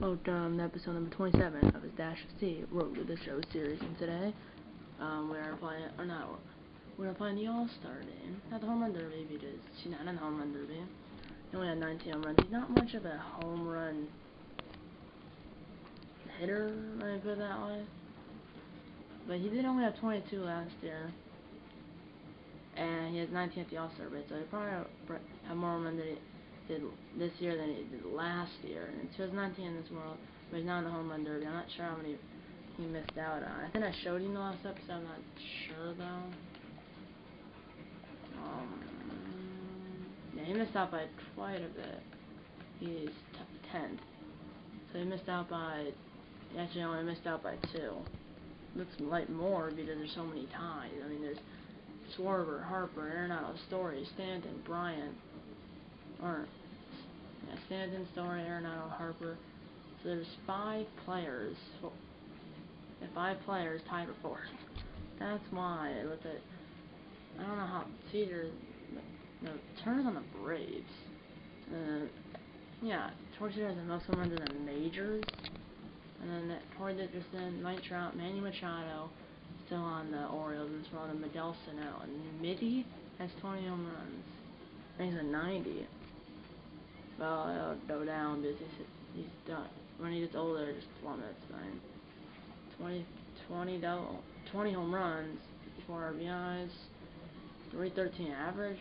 Episode number 27 of his Dash of C Road to the Show series, and today, we're playing the All-Star game, not the Home Run Derby, because she's not in the Home Run Derby. He only had 19 home runs. He's not much of a home run hitter, let me put it that way. But he did only have 22 last year, and he has 19 at the All-Star break, so he probably have more home runs than he did this year than he did last year. And he has 19 in this world, but he's not in the Home Run Derby. I'm not sure how many he missed out on. I think I showed you in the last episode. I'm not sure though. Yeah, he missed out by quite a bit. He's 10th, so he missed out by. He actually only missed out by 2. Looks like more because there's so many ties. I mean, there's Swerver, Harper, Arenado, Story, Stanton, Bryant. Stanton, Story, Arenado, Harper. So there's 5 players. 5 players tied for 4th. That's why I looked at. I don't know how. See, there's no Turner's on the Braves. Yeah, Torrey has the most home runs in the majors. And then Torrey Dickerson, Mike Trout, Manny Machado, still on the Orioles, and it's on the Miguel Sano. And Mitty has 20 home runs. And he's a 90. Well, it'll go down because he's done. When he gets older, it just plummets. 20 home runs, 4 RBIs, 313 average,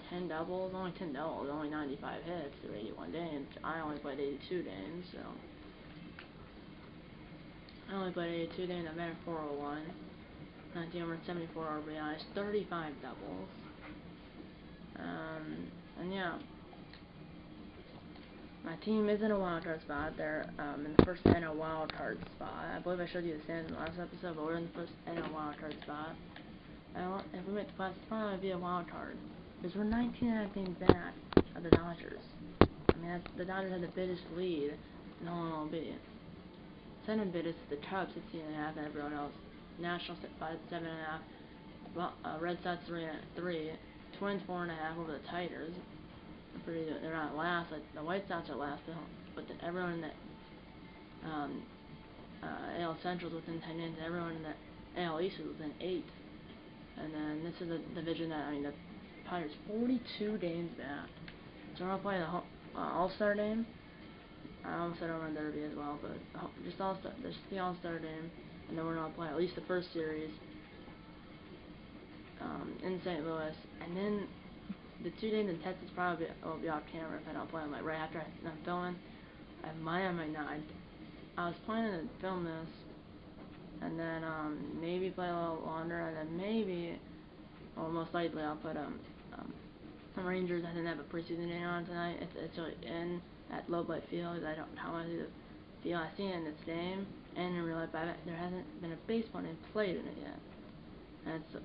10 doubles, only 10 doubles, only 95 hits through 81 games. I only played 82 games, so. I only played 82 games, I'm at 401. 19 home runs, 74 RBIs, 35 doubles. And yeah. My team is in a wild card spot. They're in the first NL wild card spot. I believe I showed you the standings in the last episode, but we're in the first NL wild card spot. If we make the playoffs, it's probably going to be a wild card. Because we're 19.5 games back of the Dodgers. I mean, the Dodgers had the biggest lead in the whole MLB. Second biggest is the Cubs, 16.5, and everyone else. Nationals at 7.5. Red Sox 3. Twins 4.5 over the Tigers. They're not last. Like the White Sox are last, but everyone in the AL Central is within 10 games. Everyone in the AL East is within 8. And then this is the division that the Pirates 42 games back. So we're gonna play the All-Star game. I almost said Home Run Derby as well, but just the All-Star game, and then we're gonna play at least the first series in St. Louis, and then. The 2 days in Texas probably will be off camera if I don't play them, like right after I'm filming. I might or might not. I was planning to film this, and then maybe play a little longer, and then maybe, or most likely, I'll put some Rangers. I didn't have a preseason game on tonight. It's in at Low Light Field. I don't know how I see the field. I see it in this game and in real life, but there hasn't been a baseball game played in it yet. And it's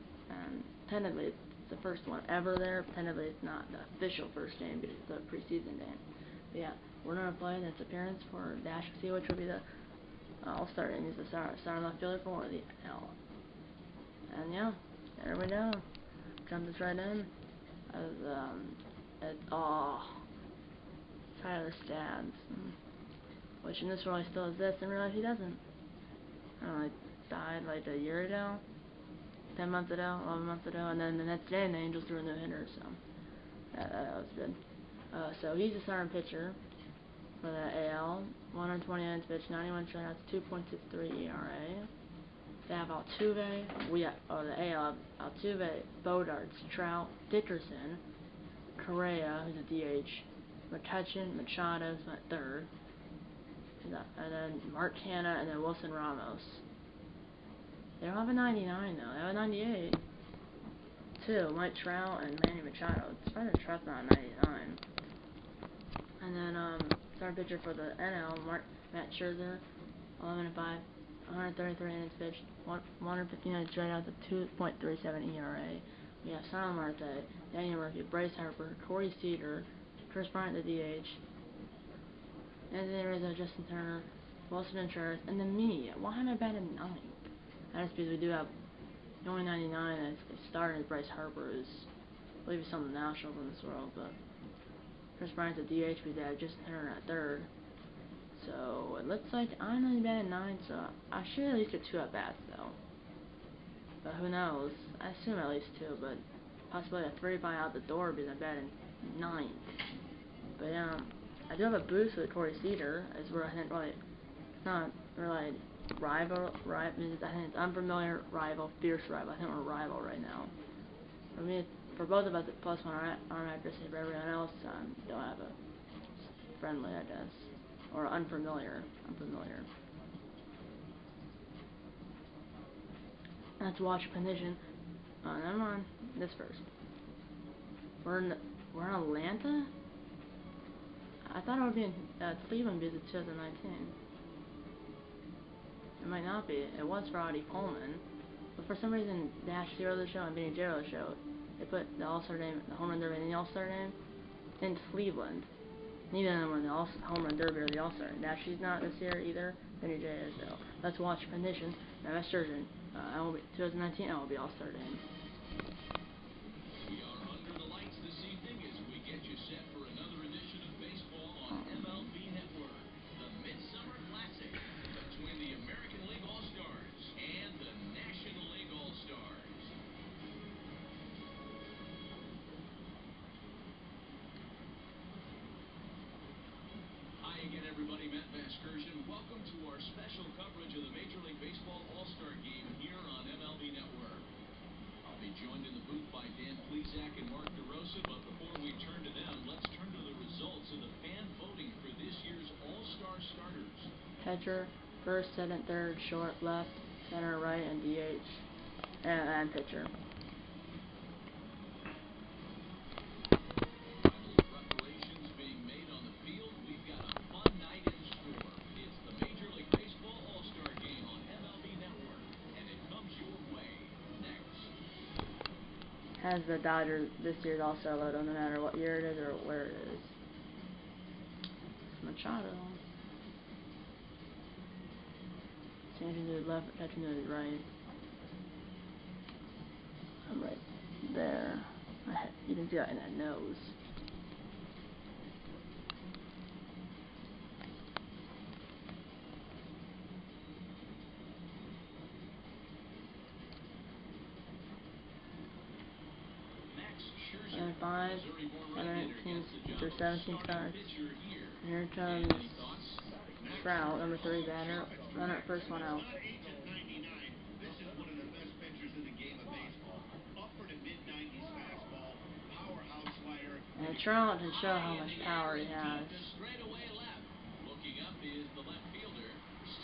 tentatively it's the first one ever there. Tentatively, it's not the official first game, but it's the preseason game. But yeah, we're gonna play this appearance for Dash C, which will be the All-Star game. He's the star left fielder for the L. And yeah, there we go. Jump this right in. Tyler Stabs. Which in this world he still exists. In real life he doesn't. I don't know, he died like a year ago. 10 months ago, 11 months ago, and then the next day the Angels threw a no-hitter, so that was good. So he's a starting pitcher for the AL, 120 innings pitched, 91 strikeouts, 2.63 ERA. They have Altuve, the AL, Altuve, Bodarts, Trout, Dickerson, Correa, who's a DH, McCutchen, Machado, who's at 3rd, and then Mark Hanna, and then Wilson Ramos. They don't have a 99 though. They have a 98. 2, Mike Trout and Manny Machado. It's probably Trout's not a 99. And then starting pitcher for the NL, Matt Scherzer, 11-5, 133 innings pitched, 159 strikeouts, a 2.37 ERA. We have Sonny Marte, Daniel Murphy, Bryce Harper, Corey Seager, Chris Bryant, the DH, Anthony Rizzo, Justin Turner, Wilson Contreras, and then me. Why am I batting 9? That's because we do have the only 99 that's starting is Bryce Harper, who's I believe he's some of the Nationals in this world, but Chris Bryant's a DH because they have Justin Turner at 3rd. So It looks like I'm only batting 9, so I should at least get 2 at bats though. But who knows? I assume at least 2, but possibly a 3 by out the door because I'm batting 9. But I do have a boost with Corey Seager, as we're I think like not really rival, right? Means I think it's unfamiliar rival, fierce rival. I think we're rival right now. For me, for both of us, it's +1 arm accuracy. For everyone else, you'll have a friendly, I guess, or unfamiliar. Unfamiliar. Let's watch condition. Never mind. This first. We're in Atlanta. I thought it would be in Cleveland because it's 2019. It might not be. It was for Audie Pullman, but for some reason, Dash Zero the show and Vinny Jero the show, they put the All-Star game, the Home Run Derby, and the All-Star game in Cleveland. Neither of them were the Home Run Derby or the All-Star. Dashy's not this year either. Vinny J is though. Let's watch condition. Now, Matt Sturgeon. I will be 2019. I will be All-Star game. We are under the lights this evening as we get you set for another edition of baseball on MLB Network. The Midsummer Classic between the American League All-Stars and the National League All-Stars. Hi again, everybody. Matt Vasgersian. Welcome to our special coverage of the Major League Baseball All-Star Game here on MLB Network. I'll be joined in the booth by Dan Plesac and Mark DeRosa, but before we turn to them, let's turn to the results of the fan voting for this year's All-Star starters. Catcher, first, second, third, short, left, center, right, and DH, and pitcher. Finally, preparations being made on the field. We've got a fun night in store. It's the Major League Baseball All-Star Game on MLB Network, and it comes your way next. Has the Dodgers this year's All-Star logo, no matter what year it is or where it is. Machado. Changing to the left, catching to the right. I'm right there. You can see that in that nose. And 5, 19 through 17 starts. And here comes Trout, number 3 batter. Runner at first, 1 out. This is one of the best pitchers in the game of baseball. Upper to mid-90s fastball, powerhouse slider. And Trout can show how much power he has. Straightaway left. Looking up is the left fielder,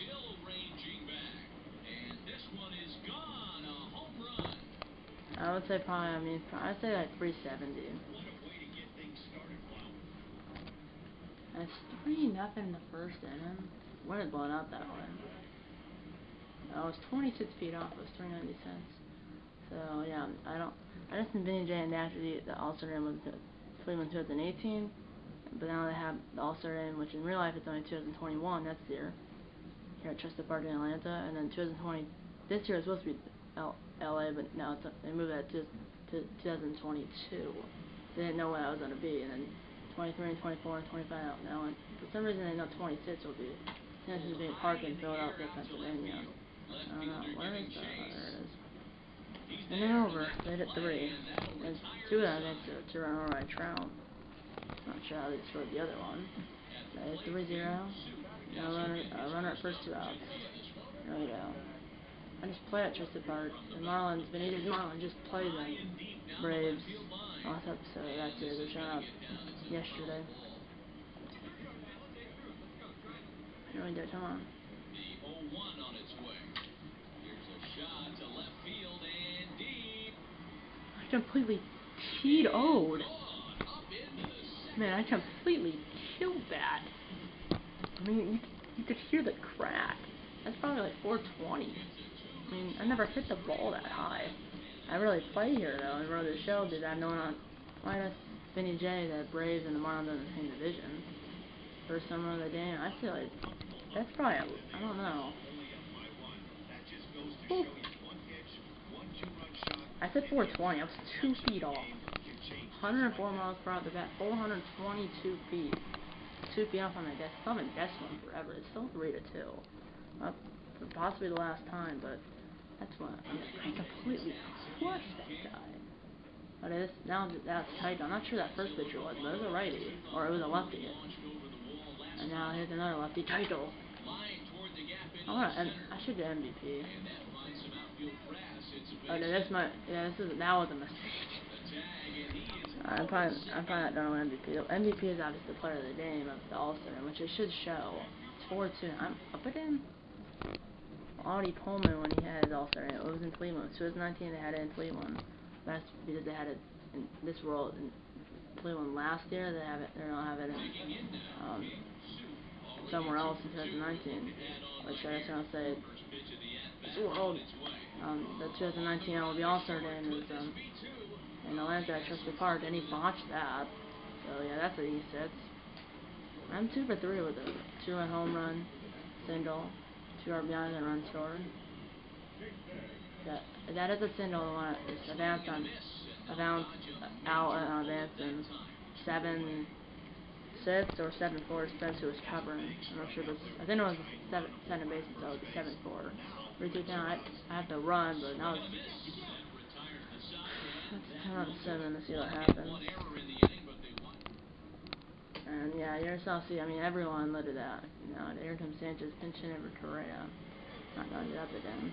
still ranging back. And this one is gone, a home run. I would say probably, I'd say like 370. What a way to get things started, wow. And it's 3-0 in the first inning. When it blown out that way. I was 26 feet off. It was 396. So yeah, I just think Vinny J and Dash the All-Star game was Cleveland 2018, but now they have the All-Star game, which in real life it's only 2021. That's the year here at Chester Park in Atlanta, and then 2020. This year is supposed to be LA, but now they moved that to 2022. They didn't know what that was going to be, and then 23 and 24 and 25 out now, and for some reason they know 26 will be. This is being parked in Philadelphia, Pennsylvania. I don't know, where is the, there it is. And they're over, they hit 3. And 2 of them hits a 2-run over by Trout. Not sure how they scored the other one. They hit 3-0. No runner at first, 2 outs. There we go. I just played at Chester Park. The Marlins, Benitez Marlins just played the Braves last episode. That's it, they're showing up yesterday. Here we go, come on. The 0-1 on its way. Here's a shot to left field and deep. I completely TO'd. Man, I completely killed that. I mean, you could hear the crack. That's probably like 420. I mean, I never hit the ball that high. I really play here though, and wrote the show did I know on minus Vinny J, the Braves and the Marlins are in the same division. First summer of the game, I feel like that's probably, I don't know. Ooh. I said 420, I was 2 feet off. 104 miles per hour at the bat, 422 feet. 2 feet off on my desk. It's on my desk one forever. It's still 3-2. Up for possibly the last time, but that's what I completely crushed that guy. But it is now that's tight. I'm not sure that first pitcher was, but it was a righty or it was a lefty. And now here's another lefty title. And I should get MVP. Oh, no, that's my that was a mistake. I'm probably not gonna win MVP. The MVP is obviously the player of the game of the All-Star, which it should show. It's 4-2. I'm up again. Audie Pullman when he had his All-Star, it was in Cleveland. 2019 they had it in Cleveland. That's because they had it in this world in Cleveland last year. They don't have it in somewhere else in 2019. Which I guess I'll say this world. The 2019 MLB All-Star game is in Atlanta at Truster Park, and he botched that. So yeah, that's what he said. I'm 2 for 3 with a 2-run home run, single, 2 RBIs and a run scored. That is a single. It's advanced advanced in 7-6 or 7-4. Depends who was covering. I'm not sure, but I think it was 7 bases, so it would be 7-4. 3-2 down. I have to run, but now it's. Let's turn on 7 to see what happens. And yeah, here's see. I mean, everyone looked at that. Here comes Sanchez pinching over Correa. Not gonna get up again.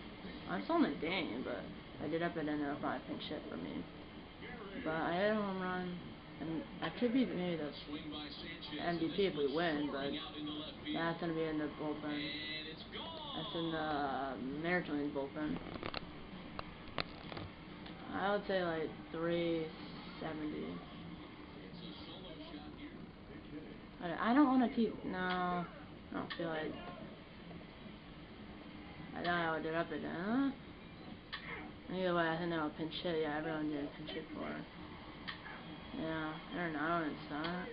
I'm still in the game, but if I did up again, it'll probably pinch hit for me. But I hit a home run, and I could be maybe the MVP if we win, but that's gonna be in the bullpen. That's in the Maritime bullpen. I would say like 370. I don't want to keep. No, I don't feel like. I thought I would do it up again. Either way, I think that'll pinch hit. Yeah, everyone did pinch hit for it. Yeah, Arenado didn't start.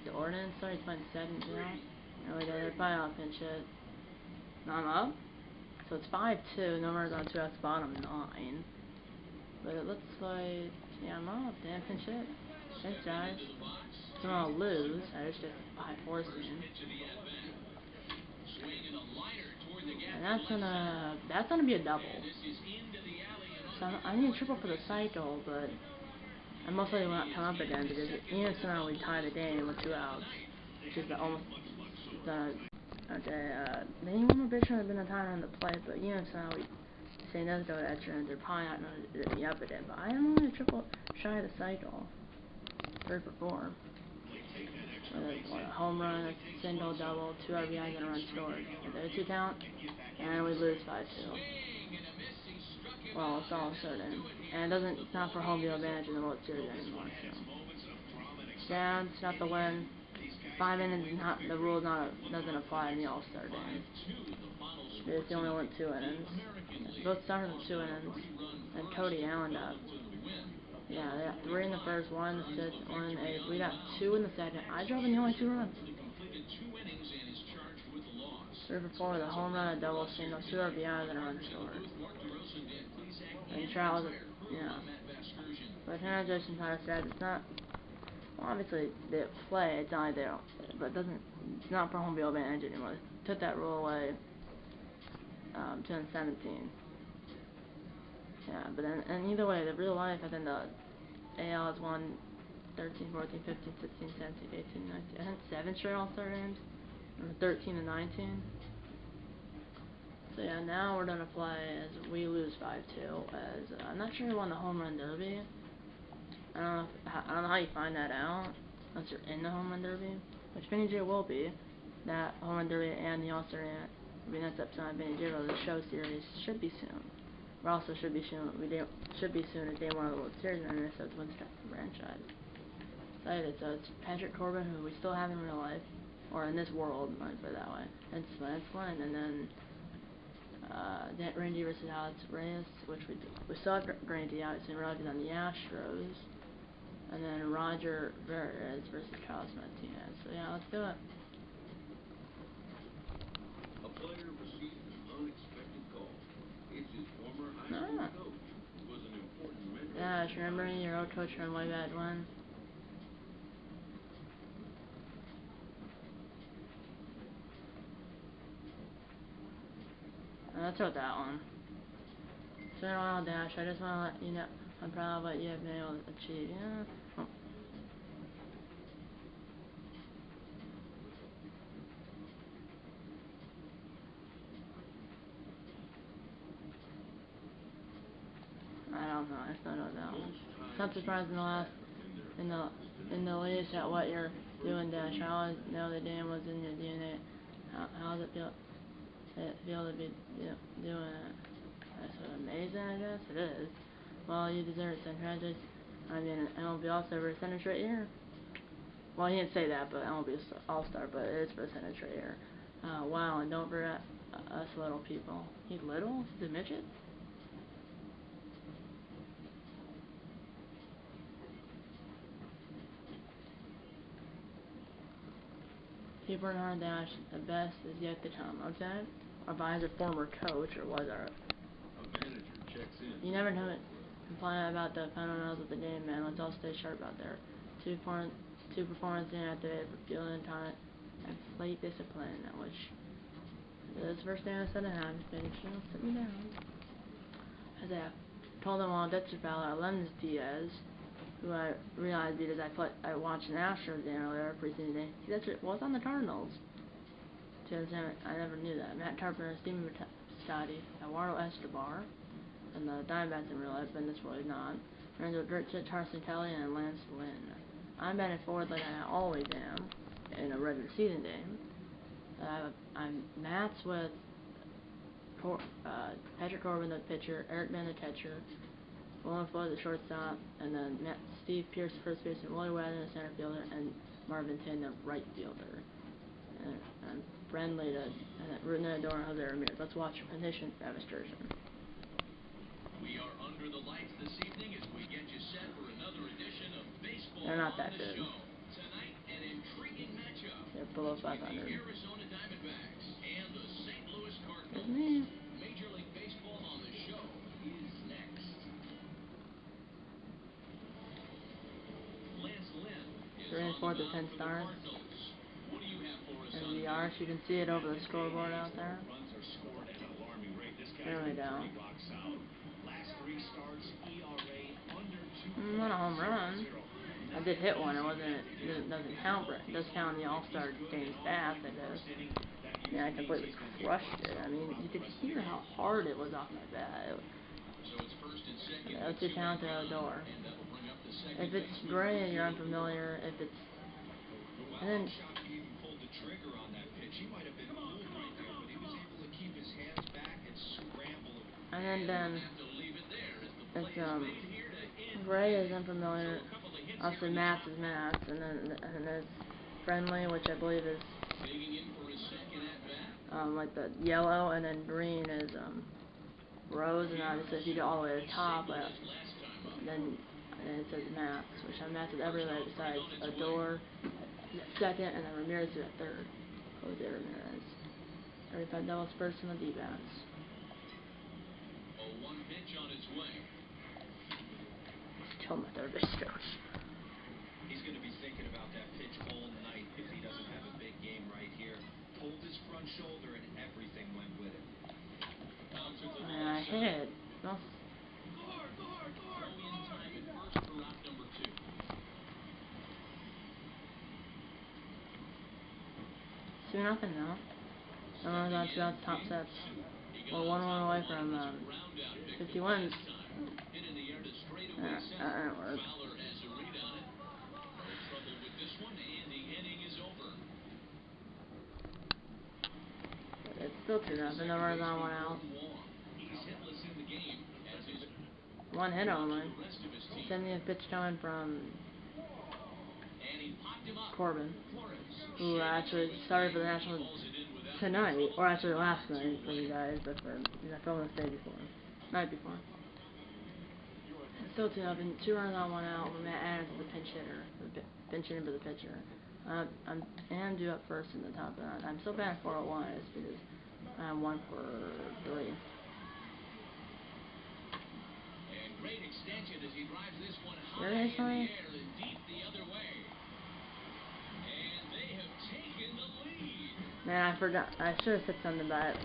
The ordinance started playing 7 now. No, they're probably all pinch hit. No, I'm up. So it's 5-2. No runners on 2 outs, bottom 9. But it looks like, yeah, I'm up. Damn pinch hit. Thanks, guys. So I'll lose. I just high forcing. And that's gonna be a double. So I need a triple for the cycle, but I most likely will not come up again because Ian Sonata would tie the game with 2 outs, which is almost the. Okay, the one more pitcher has been a time on the plate, but Ian Sonata would say no to the extra, and they're probably not going to be up again. But I am only a triple shy of the cycle. 3 for 4. A home run, a single, double, 2 RBIs, and a run scored. There's 2 count, and we lose 5-2. Well, it's all certain, and it's not for home field advantage in the World Series anymore. So, yeah, it's not the win. 5 innings, the rule doesn't apply in the All-Star game. It's only went 2 innings. Both started with 2 innings, and Cody Allen got. Yeah, they got 3 in the first, 1 in the 6th, 1 in the 8th. We got 2 in the 2nd. I drove in the only 2 runs. 3 for 4 with a home run, a double, single, 2 RBIs, and a run scored. And Trout was, but transition kind of said it's not. Well, obviously they play. It's not like they don't, but it's not for home field advantage anymore. They took that rule away. 2017. Yeah, but then, and either way, the real life, I think the AL has won 13, 14, 15, 16, 17, 18, 19, I think 7 straight All-Star games, or 13 and 19. So yeah, now we're gonna play as we lose 5-2. As I'm not sure who won the home run derby. I don't know how you find that out unless you're in the home run derby, which Vinny J will be. That home run derby and the All-Star game will be next episode of Vinny J. The show series should be soon. We also should be soon. Should be soon as day 1 of the World Series, and Minnesota's wins the franchise. So it's Patrick Corbin, who we still have in real life, or in this world, let me put it that way. And Lance Lynn, and then Randy versus Alex Reyes, which we still have Randy obviously Rogers on the Astros, and then Roger Verez versus Carlos Martinez. So yeah, let's do it. A player received an unexpected call. It's his former high school coach. It was an important mentor. Yeah, I remember your old coach from way back when. Let's throw that one. Turn around, Dash. I just want to let you know I'm proud of what you have been able to achieve. Yeah. Oh. I don't know. It's not that one. It's not surprising in the latest at what you're doing, Dash. I always know the game was in your DNA. How does it feel? To be doing it? That's amazing, I guess. It is. Well, you deserve it, Congratulations. I mean, MLB All-Star for a percentage right here. Well, he didn't say that, but MLB All-Star, but it is percentage right here. Wow, and don't forget us little people. He's little? He's a midget? Keep working hard, Dash. The best is yet to come, okay? Our advisor, former coach, or was our... You never know it. Complain about the fundamentals of the game, man. Let's all stay sharp out there. Two performance inactivated for fielding talent and slate discipline, which is the first thing I said to him. Sit me down. As I told him all that's about Lenz Diaz, who I realized because I watched an Astros game earlier preseason day. See, that's it was on the Cardinals. I never knew that. Matt Tarpner, Steven Stotti, Eduardo Escobar, and the Diamondbacks in real life, and this was not. Lorenzo Dirksit, Carson Kelly, and Lance Lynn. I'm batting forward like I always am in a regular season game. I'm Matt's with Patrick Corbin, the pitcher, Eric Mann, the catcher, William Floyd, the shortstop, and then Steve Pierce, first baseman, Willie Wadden, the center fielder, and Marvin Tin, the right fielder. And friendly to Rudna Adorn, Jose Ramirez. Let's watch your position demonstration. We are under the lights this evening as we get you set for another edition of Baseball They're not that on the good. Show. Tonight, an intriguing matchup. They're below between 500. The Arizona Diamondbacks and the St. Louis Cardinals. Me. Major League Baseball on the Show is next. Lance Lynn is on the mound for the Cardinals. What do you have for us on the Arch, you can see it over the scoreboard out there. Runs are scored at an alarming rate. This guy's Really been down. pretty rock solid. Last 3 starts, ERA under 2. Not a home run. I did hit one. It doesn't count, but it does count in the All-Star game stats, I guess. Yeah, I completely crushed it. I mean, you could hear how hard it was off my bat. So it's first and second. That's too talented at the door. If it's gray and you're unfamiliar, if it's... And then... Pulled the trigger on that pitch. He might have been fooled right there, but he was able to keep his hands back and scramble. And then it's Gray is unfamiliar. Obviously, Matt's is Matt's, and then there's friendly, which I believe is like the yellow, and then green is rose, and obviously if you go all the way to the top, then it says Matt's, which I'm Matt's at every way besides Adore second, and then Ramirez at third. Jose Ramirez. 35 doubles first in the D-backs. A 1 pitch on its way. Kill my third base coach. He's going to be thinking about that pitch all night if he doesn't have a big game right here. Pulled his front shoulder and everything went with it. And I hit it. No. Two nothing now. Someone's on 2 outs top sets. We're 1-1 away from 50 wins. That didn't work. It's still 2-0. The runners on 1 out. 1 hit only. 70th pitch coming from Corbin, who actually started for the Nationals tonight, or actually last night for you guys, but for I filmed this day before, night before. It's still 2-0. 2 runners on 1 out. Matt Adams is the pinch hitter, pinch hitting for the pitcher. I'm due up first in the top, and I'm still batting 401 because I'm 1 for 3. And great extension as he drives this one high in the air and deep the other way. And they have taken the lead. Man, I forgot. I should have said something about it.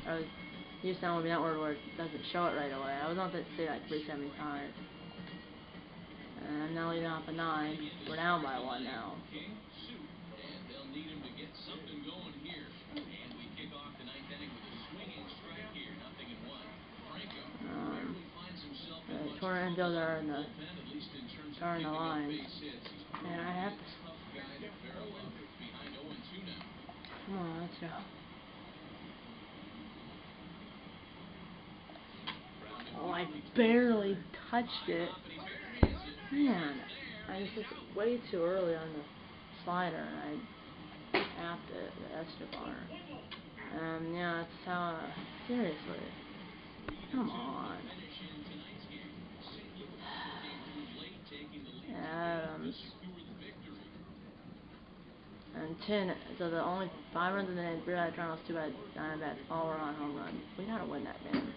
Used to MLB Network where it doesn't show it right away. I was on to say like 375. And now leading off a 9. We're down by 1 now. And they'll need him to get something going here. And we kick off the 9th inning with a swinging strike here. 0-1. Franco barely finds himself in much Torrent and trouble Fielder are on in the the bullpen, at least in terms of are in the picking up line. base hits. He's And I have to. a tough guy to barrel up. Behind 0-2 now. Come on, let's go. Oh, I barely touched it. Man, I just looked way too early on the slider, and I tapped it, the Esteban. Yeah, that's how, seriously. Come on. Adams. And 10, so the only 5 runs in the inning, 3 out of Toronto's 2 bad Diamondbacks, all were on home runs. We gotta win that game.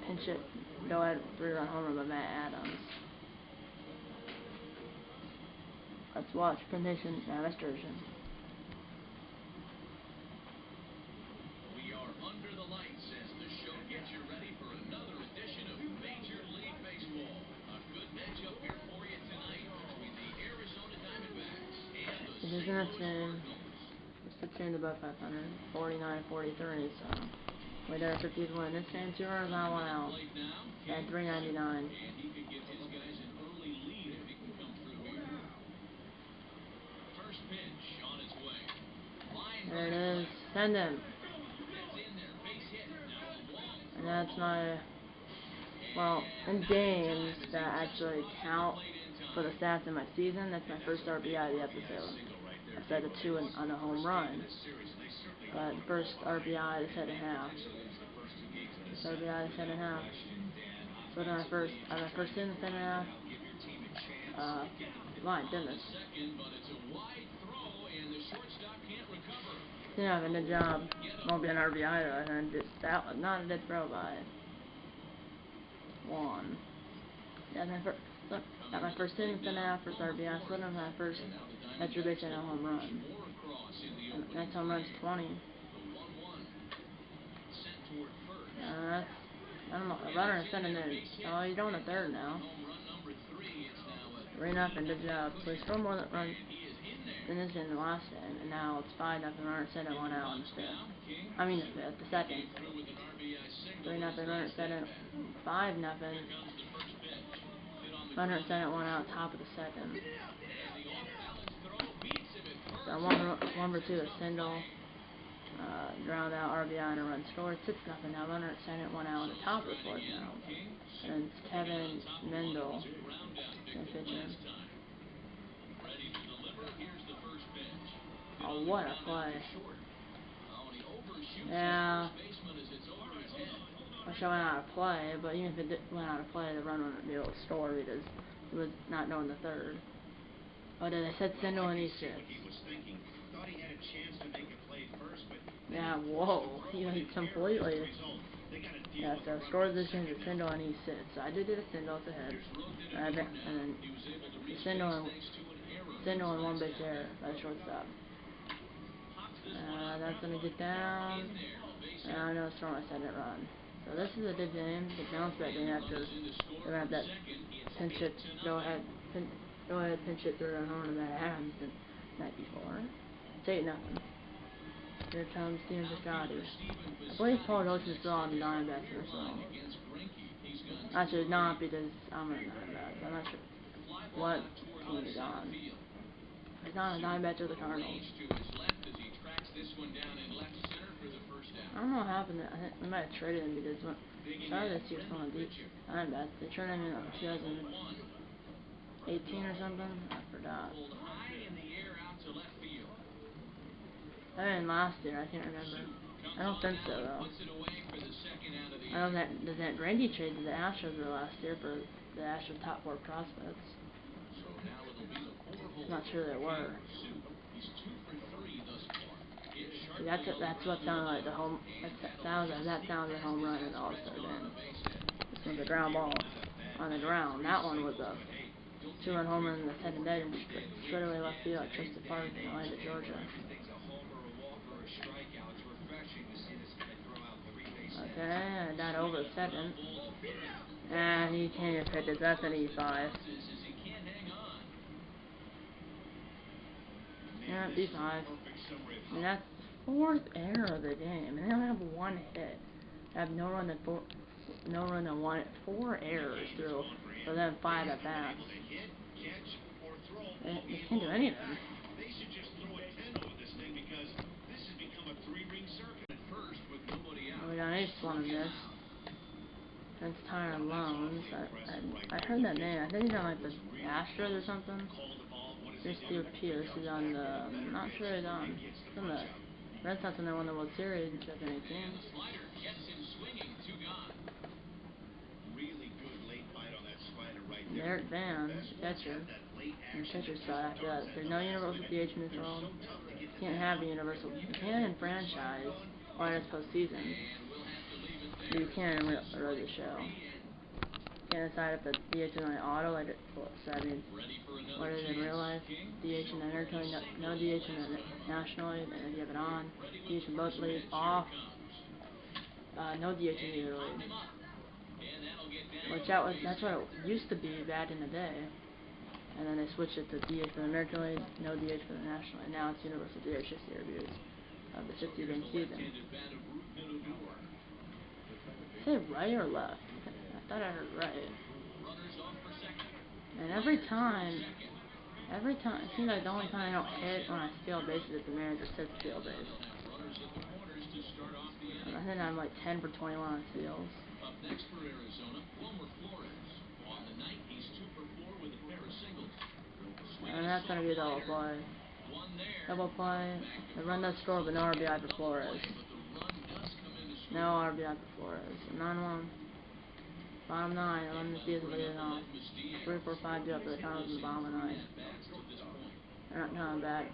Pinch it, go ahead, 3-run home run by Matt Adams. Let's watch condition restoration. We are under the lights as the show gets you ready for another edition of Major League Baseball. A good matchup here for you tonight between the Arizona Diamondbacks and the St. Louis Cardinals. It's in the above 500, 49-43, so we're there for people in this game. 2 runners on 1 out. At 399. And he could give his guys an early lead if he can come through here. First pitch on its way. There it is. Send him. And that's my, well, in games that actually count for the stats in my season, that's my first RBI of the episode. I said a 2 on a home run. But first RBI is 7.5. First RBI is 7.5. So then my first inning, 7.5. Line, goodness. Yeah, I've done a job. Won't be an RBI though, and that was not a dead throw by 1. Yeah, got my first inning, 7.5, first RBI, split on my first extra base and a home run. Next home run's 20. I don't know, a runner is sending in. Oh, you're doing a third now. 3-0, good job. So he scored more than runs than this in the last game, and now it's 5-0, runner sending 1 out in the 5th. I mean the 5th, the 2nd. 3-0, runner sending 5-0. Runner sending 1 out, top of the 2nd. So 1 for 2, a single. Ground out, RBI, and a run scored. 6-0 now. Runner at second, 1 out on the top of the 4th now. And it's Kevin Mendel, and pitcher. Oh, what a play. Yeah. I wish I went out of play, but even if it went out of play, the run wouldn't be able to score because it was not knowing the 3rd. But they said Sindel and E6. Yeah, whoa, he went completely. Yeah, so score position is Sindel and E6. So I did a Sindel to hit, and then Sindel and 1 base error by the shortstop. That's gonna get down, and I know it's throwing my 2nd run. So this is a good game, the bounce back game after they have that pinch hit, go ahead pinch hit 3-run home run that Adams the night before. It's 8-0. Here comes Steven Piscotty. I believe Paul Roach is still on the Diamondbacks or so. Actually, not because I'm on the Diamondbacks. I'm not sure what team he's on. He's not on the Diamondbacks or the Cardinals. I don't know what happened. I think we might have traded him because when I started this year, on the Diamondbacks, they traded him in 2018 or something. I forgot. I mean, last year, I can't remember. I don't think so, though. I know that Grandy traded the Astros last year for the Astros top 4 prospects. I'm not sure they were. See, that's what sounded like the home. That sounded like a home run in the All-Star game. This one's a ground ball on the ground. That one was a 2-run home run in the 7th inning, straight away left field at Tristan Park in Atlanta, Georgia. refreshing to see this guy throw out 3 base hits. Okay, I got over the second. And he can't even hit it. That's an E5. Yeah, D5. I mean, that's fourth error of the game, and they only have one hit. They have no run and one, 4 errors through, for them 5 at bats. They can't do anything. They should just throw a 10 over this thing because this has become a 3-ring circuit at first with nobody out. We got ace one of this. That's Tyron Loans. I heard that name. I think he's on like the Astros or something. This Steve Pierce is on the, I'm not sure he's on the Red Sox when they won the World Series in 2018. Derek Van, the catcher. And the catcher side after that. There's no universal DH in this world. You can't have a universal. You can in franchise or in postseason. You can in regular show. You can decide if the DH is on auto, like so I mean, what is it in real life? DH in the Intercounty, no DH in the National League, and then you have it on. DH in both leagues, off. No DH in either league. Which that's what it used to be back in the day. And then they switched it to DH for the American League, no DH for the National League. Now it's universal DH this year because of the 50-game season. Say right or left? I thought I heard right. And every time, it seems like the only time I don't hit when I steal bases is the manager says steal base. And I think I'm like 10 for 21 on steals. Up next for Arizona, Wilmer Flores. On the night, he's 2 for 4 with a pair of singles. And that's going to be a double play. Double play. The run does score, but no RBI for Flores. No RBI for Flores. 9-1. Bottom 9. 11 season leading off. 3, 4, 5 due up to the Cardinals in the bottom of 9. They're not coming back.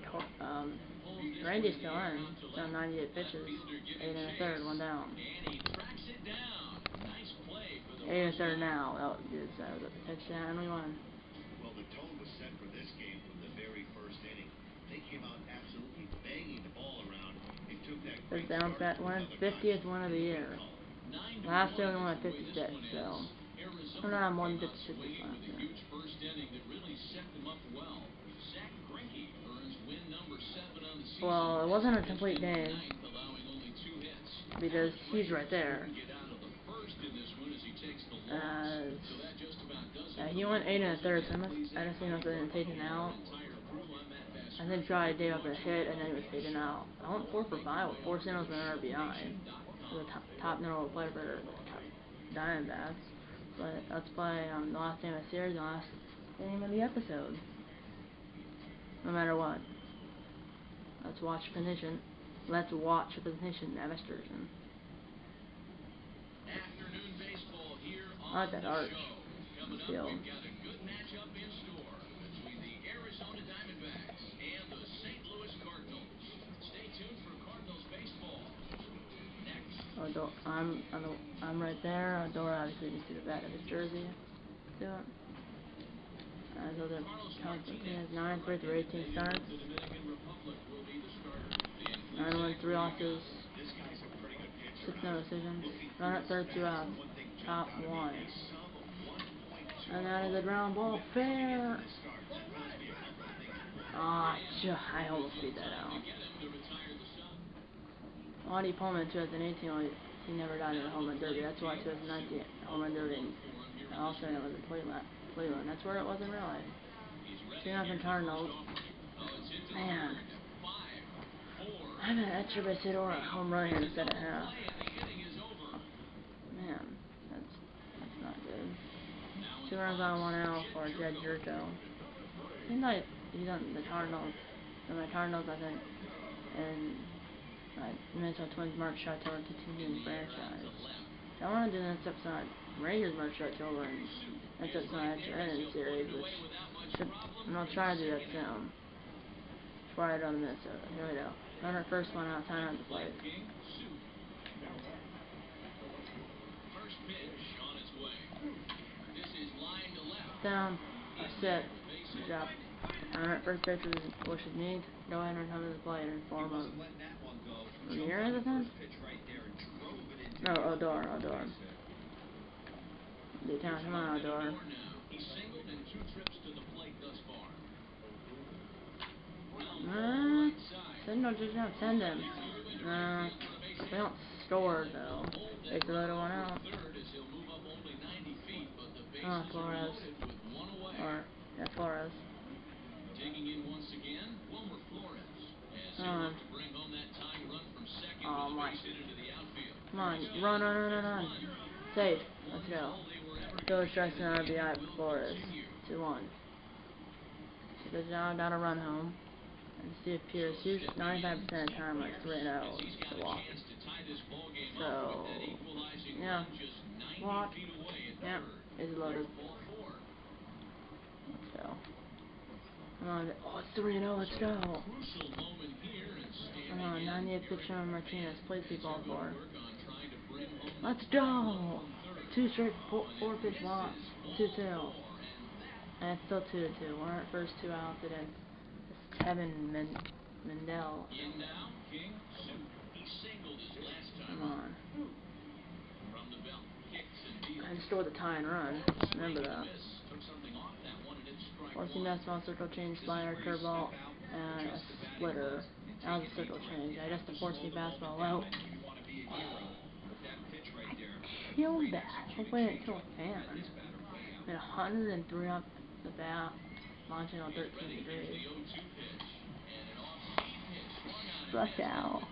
Randy's still in. Still 98 pitches. 8 and a third. 1 down. 8 and a third now. That was a pitch down and we won. Well, the tone was set for this game from the very first inning. They came out absolutely banging the ball around. They took that great bounce back. 50th win of the year. Last year we won at 56, so we're not on more than 56 last year. Well, it wasn't a complete game because he's right there. He went 8 and a third, so I just think he must have been taken out. I think probably Dave up a hit and then he was taken out. I went 4 for 5 with 4 singles and an RBI. The top number player for the Diamondbacks. But let's play the last game of the series, the last game of the episode. No matter what. Let's watch position. Let's watch a position demonstration. Afternoon baseball here on I like that arch. Coming up, we've got a good matchup in store between the Arizona Diamondbacks and the St. Louis Cardinals. Stay tuned for Cardinals baseball. Next. I'm right there. Odor, obviously, you can see the back of his jersey. Do it. So the count is 9 for 18 starts. 9 wins, 3 losses, 6 no decisions. Run at third, 2 outs. Top 1. And that is a ground ball. Fair. I almost beat that out. Audie Pullman in 2018, he never got in the home run derby. That's why 2019 home run derby. And also it was in Cleveland. That's where it was in real life. 2-0 Cardinals. Man. I'm an extra base hit or a home run here in the second half. Man, that's not good. 2 runs on, 1 out for Jed Jerko. Seems like he's on the Cardinals. And the Cardinals, I think, and Minnesota Twins March October continuing franchise. So I want to do the next episode Rangers March October and next episode extra inning series, which I'm gonna try to do that soon. Before I go to Minnesota. Here we go. Runner first one out, time on the plate. Down, set, good job. Alright, first pitch was his need. Go ahead and come to the plate and inform him. Ramirez, I think? No, Odor. The town, come on, Odor. He's singled in 2 trips to the plate thus far. Send him, just not send him. They don't score though. Takes the other one out. Flores. Or, yeah, Flores. Taking in once again, Wilmer Flores. As he'll look to bring home that tying run from second with a base hit into the outfield. Come on, run. Safe. Let's go. Still stressing on RBI for Flores. 2-1. Because now I gotta run home. And see if Pierce, 95% of the time, like 3-0 to walk. So, yeah. Walk. Yeah, it's loaded. Let's go. Come on. Oh, it's 3-0, let's go. Come on, 98th pitch on Martinez. Please be ball 4. Let's go! 2 straight, 4 pitch walks. 2-2. And it's still 2-2. We're at first 2 outs against Kevin Mendel. Come on. And score the tie and run. Remember that. Forcing that small circle change, slider, curveball, and a splitter. That was a circle change. I just forced the fastball out. I killed that. Hopefully I didn't kill a fan. At 103 up the bat, launching on 13 degrees. Struck out.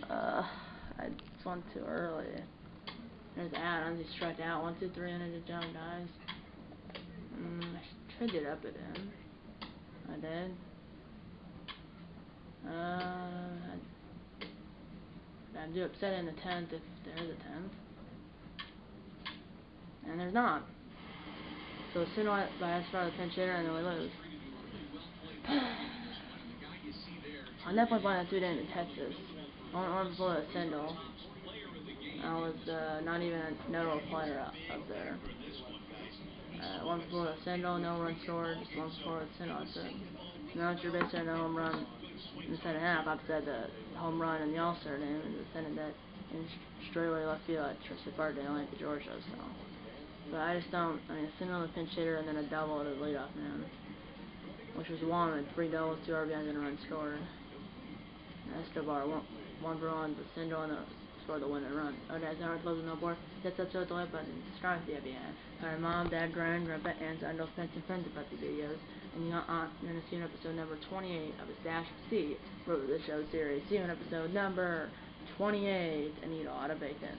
I just went too early. There's Adams, he struck out. 1, 2, 3 under the jump, guys. I should get up at him. I did. I'd do upset in the 10th if there's a 10th. And there's not. So soon by us for the pinch hitter and then we lose. I'm definitely playing a 2-day in Texas. One before the Sindel. I was not even a notable player up there. One before the Sindel, no run scored. One before the Sindel, I said, no extra base and no home run in the second half. I've said the home run in the All-Star game and the second that in straightaway left field at Tristan Park in Atlanta, Georgia. So. But I just don't. I mean, a single, a pinch hitter, and then a double to the leadoff man, which was 1 with 3 doubles, 2 RBIs, and a run scored. Escobar, one for one, the Sindel, and scored the winning run. Okay, so now we're closing the board. Hit that the like button, subscribe if you have. Alright, Mom, Dad, Grandpa, aunts, uncles, pets, and friends about the videos. And you're gonna see in episode number 28 of a Dash C Road to the Show series. See you in episode number 28, and eat a lot of bacon.